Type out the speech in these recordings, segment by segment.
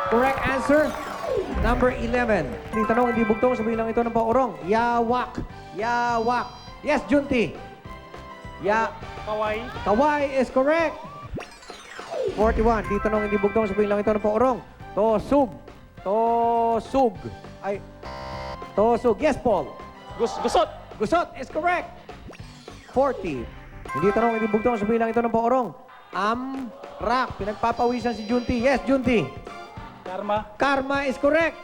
Correct answer, number 11. Hindi tanong, hindi bugtong, sabihin lang ito ng paurong. Yawak. Yawak. Yes, Junti. Kaway. Kaway is correct. 41. Di tanong, hindi bugtong, sabihin lang ito ng paurong. Tosug. Tosug. Ay. Tosug. Yes, Paul. Gusot. Gusot is correct. 40. Hindi tanong, hindi bugtong, sabihin lang ito ng paurong. Amrak. Pinagpapawisan si Junti. Yes, Junti. Karma. Karma is correct.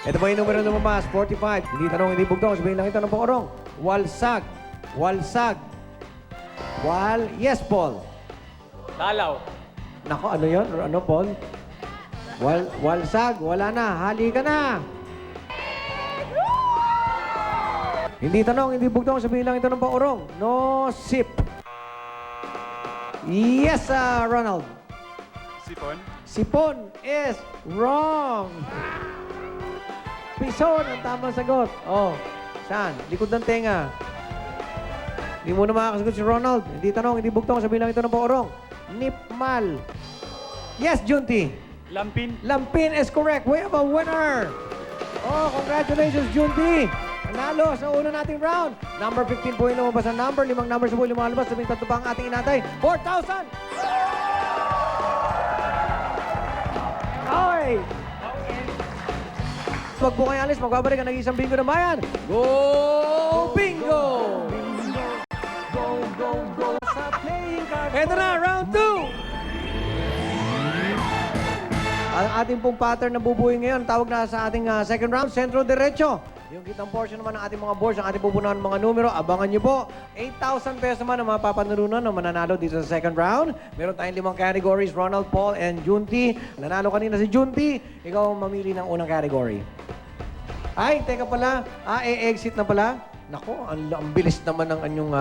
Ito ba yung numero na lumabas? 45. Hindi tanong, hindi bugtong, sabihin lang ito ng paurong. Walsag. Walsag. Yes, Paul. Dalaw. Nako, ano yun? Ano, Paul? Walsag. Wala na. Hali ka na. Hindi tanong, hindi bugtong, sabihin lang ito ng paurong. No sip. Yes, Ronald. Sipon. Sipon is wrong. Pison ang tamang sagot. Oh, saan? Likod ng tenga. Hindi mo na makakasagot si Ronald. Hindi tanong, hindi bugtong, sabihin lang ito ng paurong. Nipmal. Yes, Junti. Lampin. Lampin is correct. We have a winner. Oh, congratulations, Junti. Nanalo sa una nating round. Number 15 po yung lumabas ang number. 5 numbers po yung lumalabas. Sabing tatlo pa ang ating inatay. 4,000! Okay. Huwag po kayo alis. Magbabalik ang nag-iisang bingo ng bayan. Go Bingo! Go, go, go sa playing card. Ito na, round 2! Ang ating pong pattern na bubuhay ngayon, tawag na sa ating second round, Centro Derecho. Yung kitang portion naman ng ating mga boards, ang ating pupunahan ng mga numero, abangan nyo po. 8,000 pesos naman ang mapapanalunan ng mananalo dito sa second round. Meron tayong 5 categories, Ronald, Paul, and Junti. Nanalo kanina si Junti. Ikaw ang mamili ng unang category. Ay, teka pala. E-exit na pala. Nako, ang bilis naman ng anyong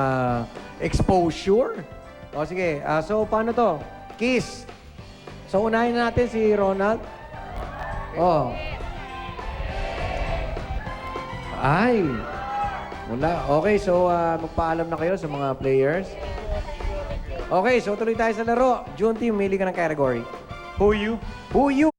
exposure. O sige, so paano to? Kiss. So unahin na natin si Ronald. Oh. Ay. Wala. Okay, so magpaalam na kayo sa mga players. Okay, so tuloy tayo sa laro. Junti, umili ka ng category. Who you? Who you